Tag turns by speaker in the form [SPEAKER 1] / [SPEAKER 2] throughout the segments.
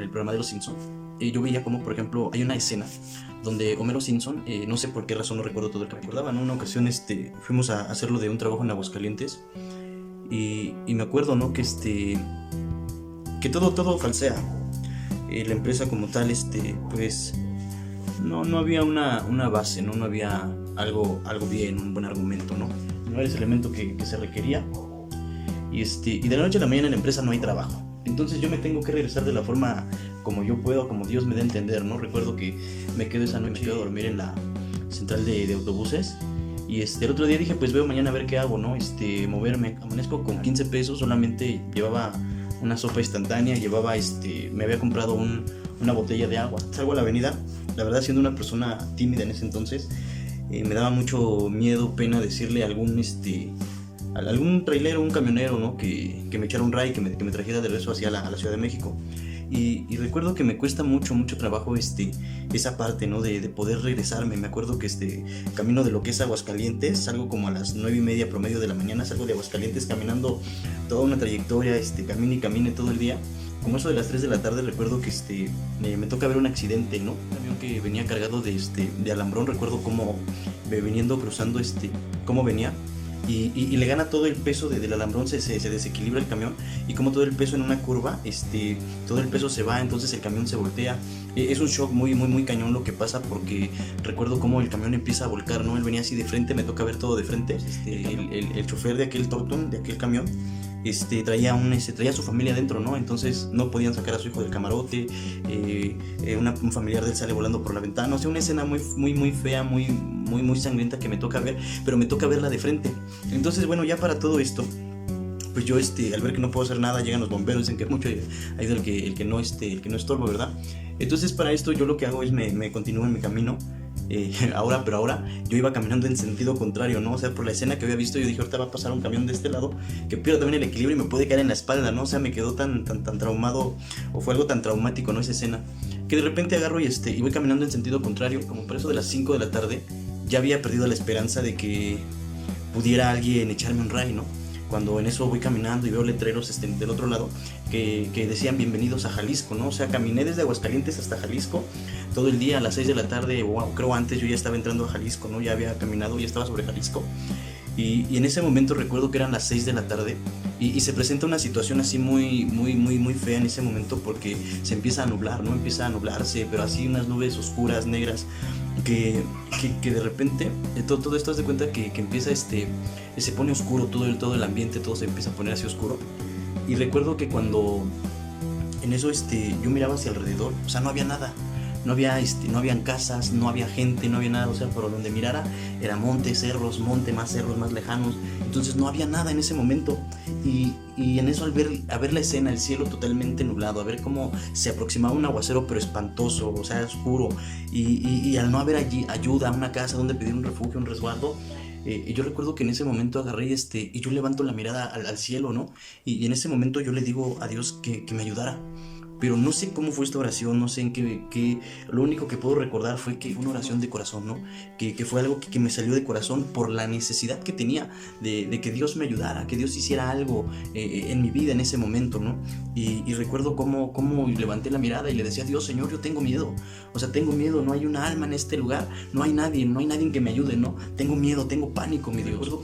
[SPEAKER 1] el programa de Los Simpson, yo veía como, por ejemplo, hay una escena donde Homero Simpson, no sé por qué razón, no recuerdo todo el capítulo, recordaba, ¿no? Una ocasión fuimos a hacerlo de un trabajo en Aguascalientes y me acuerdo, ¿no? Que todo falsea. La empresa como tal, pues no había una base, ¿no? No había algo bien, un buen argumento, ¿no? No era ese elemento que se requería. Y de la noche a la mañana en la empresa no hay trabajo. Entonces yo me tengo que regresar de la forma como yo puedo, como Dios me da a entender, ¿no? Recuerdo que me quedo esa noche, me quedo a dormir en la central de autobuses. Y el otro día dije, pues veo mañana a ver qué hago, ¿no? Moverme. Amanezco con 15 pesos, solamente llevaba una sopa instantánea, me había comprado una botella de agua. Salgo a la avenida, la verdad siendo una persona tímida en ese entonces, me daba mucho miedo, pena decirle a algún trailero, un camionero, ¿no? que me echara un ray, que me trajera de regreso hacia la Ciudad de México. Y recuerdo que me cuesta mucho trabajo esa parte, ¿no? de poder regresarme. Me acuerdo que camino de lo que es Aguascalientes, salgo como a las 9:30 promedio de la mañana, salgo de Aguascalientes caminando toda una trayectoria, camine todo el día. Como eso de las 3 de la tarde, recuerdo que me toca ver un accidente, ¿no? Un avión que venía cargado de alambrón. Recuerdo cómo viniendo cruzando, cómo venía. Y le gana todo el peso del alambrón, se desequilibra el camión, y como todo el peso en una curva, todo el peso se va, entonces el camión se voltea. Es un shock muy cañón lo que pasa, porque recuerdo cómo el camión empieza a volcar, ¿no? Él venía así de frente, me toca ver todo de frente. El chofer de aquel Topton, de aquel camión, traía a su familia adentro, ¿no? Entonces no podían sacar a su hijo del camarote. Un familiar de él sale volando por la ventana. O sea, una escena muy fea, muy sangrienta, que me toca ver, pero me toca verla de frente. Entonces, bueno, ya para todo esto, pues yo al ver que no puedo hacer nada, llegan los bomberos, dicen que mucho ha ido el que no estorba, ¿verdad? Entonces, para esto yo lo que hago es me continúo en mi camino. Ahora yo iba caminando en sentido contrario, ¿no? O sea, por la escena que había visto, yo dije, ahorita va a pasar un camión de este lado que pierda también el equilibrio y me puede caer en la espalda, ¿no? O sea, me quedó tan traumado, o fue algo tan traumático, ¿no? Esa escena, que de repente agarro y voy caminando en sentido contrario. Como por eso de las 5 de la tarde, ya había perdido la esperanza de que pudiera alguien echarme un ray, ¿no? Cuando en eso voy caminando y veo letreros del otro lado que decían bienvenidos a Jalisco, ¿no? O sea, caminé desde Aguascalientes hasta Jalisco todo el día. A las 6 de la tarde, o creo antes, yo ya estaba entrando a Jalisco, ¿no? Ya había caminado, ya estaba sobre Jalisco. Y en ese momento recuerdo que eran las 6 de la tarde y se presenta una situación así muy fea en ese momento, porque se empieza a nublar, ¿no? Empieza a nublarse, pero así unas nubes oscuras, negras, que de repente todo esto, haz de cuenta que empieza se pone oscuro todo el ambiente, todo se empieza a poner así oscuro. Y recuerdo que cuando en eso yo miraba hacia alrededor, o sea, no había nada. No habían casas, no había gente, no había nada. O sea, por donde mirara era monte, cerros, más cerros más lejanos. Entonces no había nada en ese momento. Y en eso, al ver la escena, el cielo totalmente nublado, a ver cómo se aproximaba un aguacero pero espantoso, o sea, oscuro, y al no haber allí ayuda, una casa donde pedir un refugio, un resguardo, y yo recuerdo que en ese momento agarré y yo levanto la mirada al cielo, ¿no? Y en ese momento yo le digo a Dios que me ayudara. Pero no sé cómo fue esta oración, no sé en qué. Lo único que puedo recordar fue que fue una oración de corazón, ¿no? Que fue algo que me salió de corazón por la necesidad que tenía de que Dios me ayudara, que Dios hiciera algo en mi vida en ese momento, ¿no? Y recuerdo cómo levanté la mirada y le decía a Dios, Señor, yo tengo miedo. O sea, tengo miedo, no hay una alma en este lugar, no hay nadie que me ayude, ¿no? Tengo miedo, tengo pánico, mi Dios. Recuerdo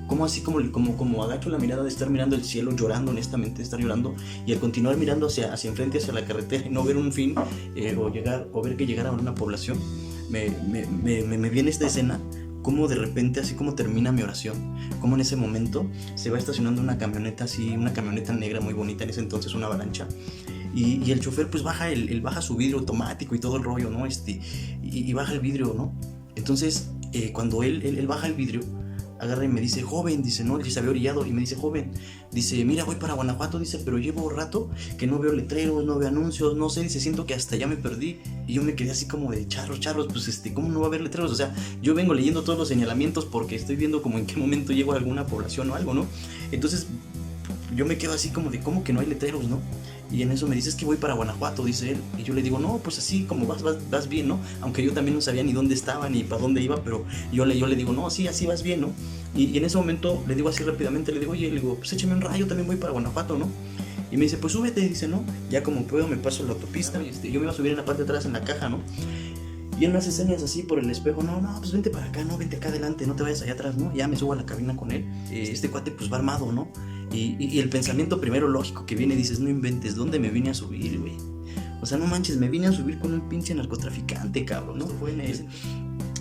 [SPEAKER 1] cómo así como agacho la mirada, de estar mirando el cielo, llorando, honestamente, de estar llorando, y al continuar mirando hacia enfrente, hacia la carretera, y no ver un fin, o ver que llegara a una población, me viene esta escena, como de repente, así como termina mi oración, como en ese momento se va estacionando una camioneta así, una camioneta negra muy bonita, en ese entonces una Avalancha, y el chofer pues baja su vidrio automático y todo el rollo, ¿no? Y baja el vidrio, ¿no? Entonces cuando él baja el vidrio, agarra y me dice, joven, dice, no, él se había orillado, y me dice, joven, dice, mira, voy para Guanajuato, dice, pero llevo rato que no veo letreros, no veo anuncios, no sé, dice, siento que hasta ya me perdí. Y yo me quedé así como de charros, pues ¿cómo no va a haber letreros? O sea, yo vengo leyendo todos los señalamientos porque estoy viendo como en qué momento llego a alguna población o algo, ¿no? Entonces yo me quedo así como de, ¿cómo que no hay letreros, no? Y en eso me dice, es que voy para Guanajuato, dice él. Y yo le digo, no, pues así como vas bien, ¿no? Aunque yo también no sabía ni dónde estaba ni para dónde iba, pero yo le digo, no, sí, así vas bien, ¿no? Y en ese momento le digo así rápidamente, le digo, oye, le digo, pues échame un rayo, también voy para Guanajuato, ¿no? Y me dice, pues súbete, dice, ¿no? Ya como puedo me paso la autopista. Yo me iba a subir en la parte de atrás en la caja, ¿no? Y él me hace señas así por el espejo, no, pues vente para acá, no, vente acá adelante, no te vayas allá atrás, ¿no? Ya me subo a la cabina con él, este cuate pues va armado, ¿no? Y el pensamiento primero lógico que viene, dices, no inventes, ¿dónde me vine a subir, güey? O sea, no manches, me vine a subir con un pinche narcotraficante, cabrón, ¿no? Fue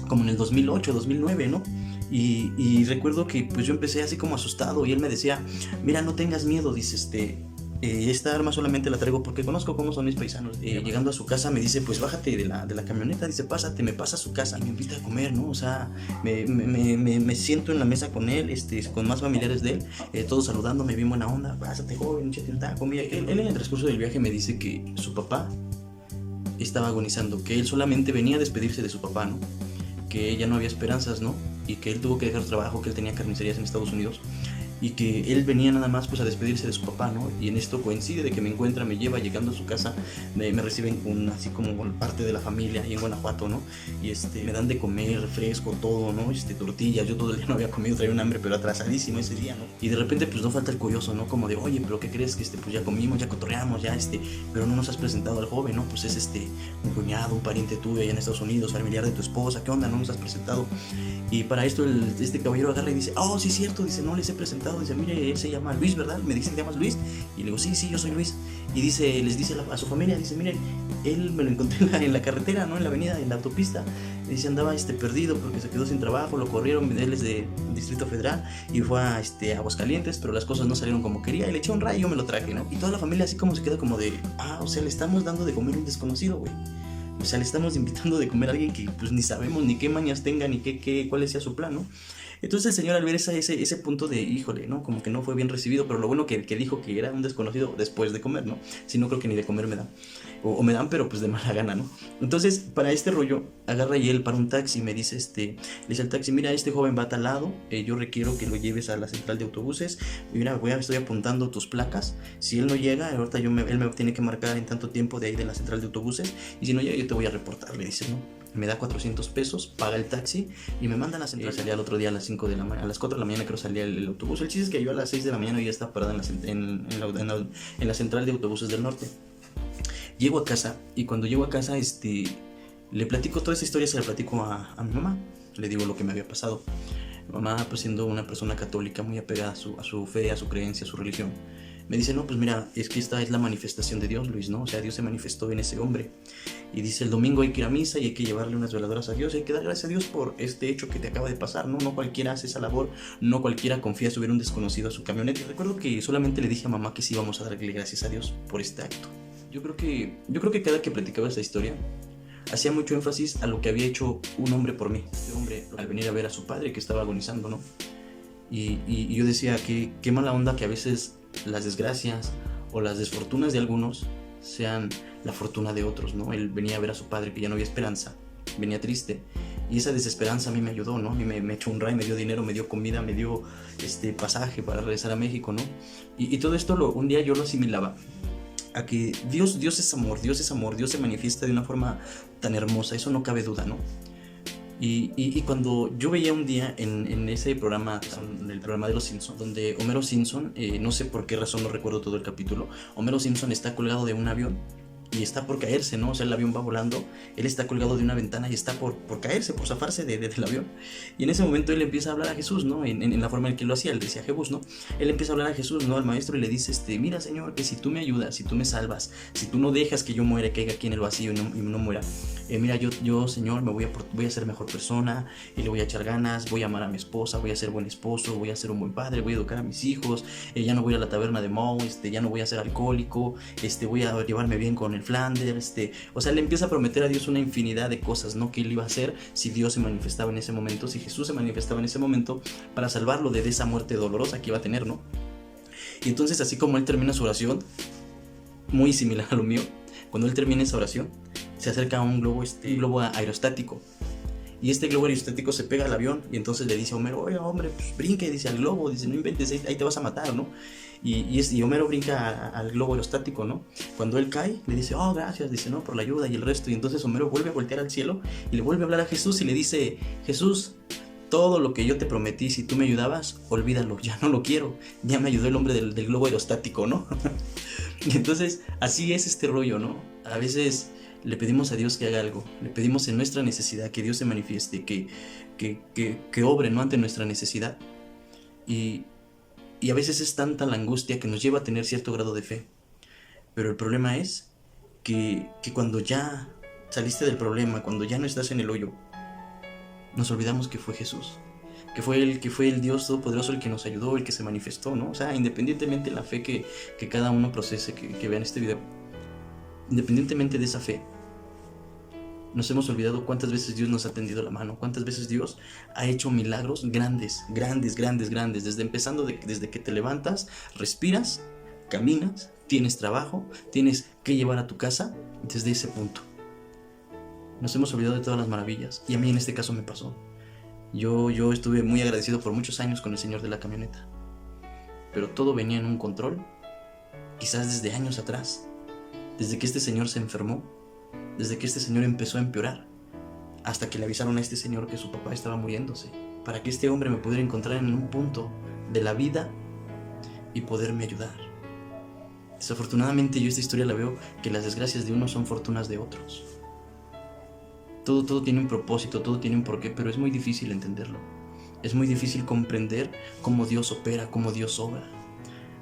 [SPEAKER 1] como en el 2008, 2009, ¿no? Y recuerdo que pues yo empecé así como asustado y él me decía, mira, no tengas miedo, dice, esta arma solamente la traigo porque conozco cómo son mis paisanos. Llegando a su casa me dice, pues bájate de la camioneta, dice, pásate, me pasa a su casa y me invita a comer, ¿no? O sea, me siento en la mesa con él, con más familiares de él, todos saludándome, bien buena onda, pásate joven, échate un taco. Mira, él en el transcurso del viaje me dice que su papá estaba agonizando, que él solamente venía a despedirse de su papá, ¿no? Que ya no había esperanzas, ¿no? Y que él tuvo que dejar trabajo, que él tenía carnicerías en Estados Unidos y que él venía nada más pues a despedirse de su papá, ¿no? Y en esto coincide de que me encuentra, me lleva llegando a su casa, me reciben así como parte de la familia ahí en Guanajuato, ¿no? Y me dan de comer, refresco, todo, ¿no? Tortillas, yo todo el día no había comido, traía un hambre pero atrasadísimo ese día, ¿no? Y de repente pues no falta el curioso, ¿no? Como de, oye, pero ¿qué crees? Que pues ya comimos, ya cotorreamos, ya pero no nos has presentado al joven, ¿no? Pues es un cuñado, un pariente tuyo allá en Estados Unidos, familiar de tu esposa, ¿qué onda? No nos has presentado. Y para esto este caballero agarra y dice, oh, sí es cierto, dice, no les he presentado, dice, mire, él se llama Luis, ¿verdad? Me dice, ¿te llamas Luis? Y le digo, sí, yo soy Luis. Y les dice a su familia, dice, miren, él me lo encontré en la carretera, ¿no? En la avenida, en la autopista. Dice, andaba perdido porque se quedó sin trabajo, lo corrieron, él es de Distrito Federal y fue a Aguascalientes, pero las cosas no salieron como quería y le eché un rayo y yo me lo traje, ¿no? Y toda la familia así como se queda como de, o sea, le estamos dando de comer a un desconocido, güey. O sea, le estamos invitando de comer a alguien que pues ni sabemos ni qué mañas tenga ni cuál sea su plan, ¿no? Entonces el señor al ver ese punto de, híjole, ¿no? Como que no fue bien recibido, pero lo bueno que dijo que era un desconocido después de comer, ¿no? Si no, creo que ni de comer me dan. O me dan, pero pues de mala gana, ¿no? Entonces, para este rollo, agarra y él para un taxi y me dice, le dice al taxi, mira, este joven va a tal lado, yo requiero que lo lleves a la central de autobuses, mira, estoy apuntando tus placas, si él no llega, ahorita él me tiene que marcar en tanto tiempo de ahí de la central de autobuses, y si no llega yo te voy a reportar, le dice, ¿no? Me da 400 pesos, paga el taxi y me mandan a la central. Salía el otro día a las 5 de la mañana, a las 4 de la mañana creo salía el autobús. El chiste es que yo a las 6 de la mañana ya estaba parada en la central de autobuses del norte. Llego a casa y cuando llego a casa le platico toda esa historia, se la platico a mi mamá. Le digo lo que me había pasado. Mi mamá, pues siendo una persona católica muy apegada a su fe, a su creencia, a su religión, me dice, no, pues mira, es que esta es la manifestación de Dios, Luis, ¿no? O sea, Dios se manifestó en ese hombre. Y dice, el domingo hay que ir a misa y hay que llevarle unas veladoras a Dios y hay que dar gracias a Dios por este hecho que te acaba de pasar, ¿no? No cualquiera hace esa labor, no cualquiera confía subir un desconocido a su camioneta. Y recuerdo que solamente le dije a mamá que sí íbamos a darle gracias a Dios por este acto. Yo creo que cada que platicaba esta historia, hacía mucho énfasis a lo que había hecho un hombre por mí. Este hombre, al venir a ver a su padre que estaba agonizando, ¿no? Y yo decía, qué mala onda que a veces las desgracias o las desfortunas de algunos sean la fortuna de otros, ¿no? Él venía a ver a su padre que ya no había esperanza, venía triste y esa desesperanza a mí me ayudó, ¿no? A mí me echó un ray, me dio dinero, me dio comida, me dio pasaje para regresar a México, ¿no? Y todo esto un día yo lo asimilaba a que Dios es amor, Dios se manifiesta de una forma tan hermosa, eso no cabe duda, ¿no? Y cuando yo veía un día en ese programa, en el programa de los Simpson, donde Homero Simpson, no sé por qué razón, no recuerdo todo el capítulo, Homero Simpson está colgado de un avión y está por caerse, ¿no? O sea, el avión va volando, él está colgado de una ventana y está por caerse, por zafarse del avión. Y en ese momento él empieza a hablar a Jesús, ¿no? En la forma en que lo hacía, él decía Jebus, ¿no? Él empieza a hablar a Jesús, ¿no? Al maestro y le dice, mira, Señor, que si tú me ayudas, si tú me salvas, si tú no dejas que yo muera, caiga aquí en el vacío y no muera, mira, yo, Señor, voy a ser mejor persona y le voy a echar ganas, voy a amar a mi esposa, voy a ser buen esposo, voy a ser un buen padre, voy a educar a mis hijos, ya no voy a la taberna de Moe, ya no voy a ser alcohólico, voy a llevarme bien con el Flanders, o sea, le empieza a prometer a Dios una infinidad de cosas, ¿no? Que él iba a hacer si Dios se manifestaba en ese momento, si Jesús se manifestaba en ese momento para salvarlo de esa muerte dolorosa que iba a tener, ¿no? Y entonces, así como él termina su oración, muy similar a lo mío, cuando él termina esa oración, se acerca a un globo aerostático. Y este globo aerostático se pega al avión y entonces le dice a Homero, oye, hombre, pues brinque, dice, al globo, dice, no inventes, ahí te vas a matar, ¿no? Y Homero brinca al globo aerostático, ¿no? Cuando él cae, le dice, oh, gracias, dice, no, por la ayuda y el resto. Y entonces Homero vuelve a voltear al cielo y le vuelve a hablar a Jesús y le dice, Jesús, todo lo que yo te prometí, si tú me ayudabas, olvídalo, ya no lo quiero. Ya me ayudó el hombre del globo aerostático, ¿no? Y entonces, así es este rollo, ¿no? A veces le pedimos a Dios que haga algo, le pedimos en nuestra necesidad que Dios se manifieste, que obre, ¿no? Ante nuestra necesidad. Y, y a veces es tanta la angustia que nos lleva a tener cierto grado de fe. Pero el problema es que cuando ya saliste del problema, cuando ya no estás en el hoyo, nos olvidamos que fue Jesús, que fue el Dios Todopoderoso el que nos ayudó, el que se manifestó, ¿no? O sea, independientemente de la fe que cada uno procese, que vean este video, independientemente de esa fe, nos hemos olvidado cuántas veces Dios nos ha tendido la mano, cuántas veces Dios ha hecho milagros grandes, grandes, grandes, grandes, desde que te levantas, respiras, caminas, tienes trabajo, tienes que llevar a tu casa, desde ese punto. Nos hemos olvidado de todas las maravillas, y a mí en este caso me pasó. Yo estuve muy agradecido por muchos años con el señor de la camioneta, pero todo venía en un control, quizás desde años atrás, desde que este señor se enfermó, desde que este señor empezó a empeorar, hasta que le avisaron a este señor que su papá estaba muriéndose, para que este hombre me pudiera encontrar en un punto de la vida y poderme ayudar. Desafortunadamente yo esta historia la veo que las desgracias de unos son fortunas de otros. Todo tiene un propósito, todo tiene un porqué, pero es muy difícil entenderlo. Es muy difícil comprender cómo Dios opera, cómo Dios obra.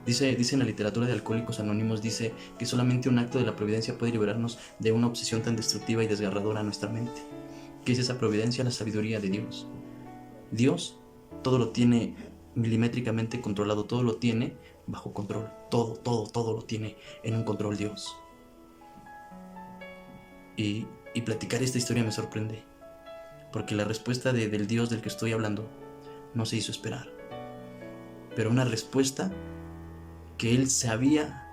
[SPEAKER 1] Dice en la literatura de Alcohólicos Anónimos, dice que solamente un acto de la providencia puede liberarnos de una obsesión tan destructiva y desgarradora a nuestra mente. ¿Qué es esa providencia? La sabiduría de Dios. Dios todo lo tiene milimétricamente controlado, todo lo tiene bajo control, todo lo tiene en un control Dios. Y platicar esta historia me sorprende, porque la respuesta del Dios del que estoy hablando no se hizo esperar, pero una respuesta que Él sabía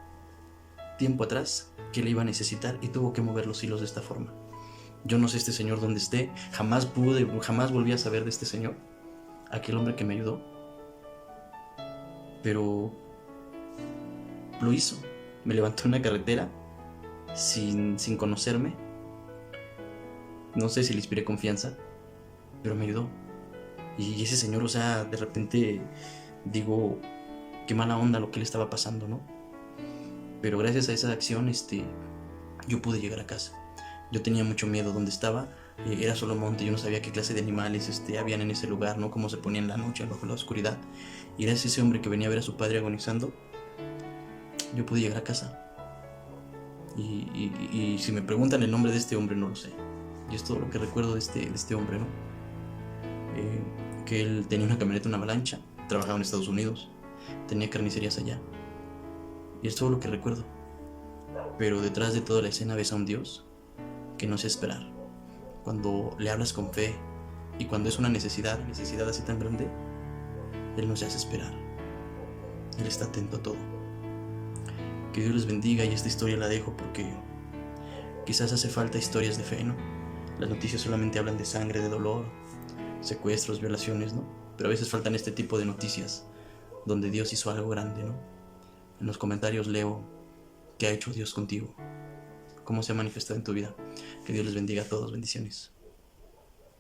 [SPEAKER 1] tiempo atrás que le iba a necesitar y tuvo que mover los hilos de esta forma. Yo no sé este señor dónde esté, jamás volví a saber de este señor, aquel hombre que me ayudó, pero lo hizo. Me levantó en una carretera sin conocerme. No sé si le inspiré confianza, pero me ayudó. Y ese señor, o sea, de repente digo, qué mala onda lo que le estaba pasando, ¿no? Pero gracias a esa acción, yo pude llegar a casa. Yo tenía mucho miedo donde estaba, era solo monte, yo no sabía qué clase de animales habían en ese lugar, ¿no? Cómo se ponía en la noche bajo la oscuridad. Y gracias a ese hombre que venía a ver a su padre agonizando, yo pude llegar a casa. Y si me preguntan el nombre de este hombre, no lo sé. Y es todo lo que recuerdo de este hombre, ¿no? Que él tenía una camioneta, una avalancha, trabajaba en Estados Unidos, tenía carnicerías allá. Y es todo lo que recuerdo. Pero detrás de toda la escena ves a un Dios que no sé esperar. Cuando le hablas con fe y cuando es una necesidad así tan grande, Él no se hace esperar. Él está atento a todo. Que Dios les bendiga, y esta historia la dejo porque quizás hace falta historias de fe, ¿no? Las noticias solamente hablan de sangre, de dolor, secuestros, violaciones, ¿no? Pero a veces faltan este tipo de noticias donde Dios hizo algo grande, ¿no? En los comentarios leo qué ha hecho Dios contigo, cómo se ha manifestado en tu vida. Que Dios les bendiga a todos, bendiciones.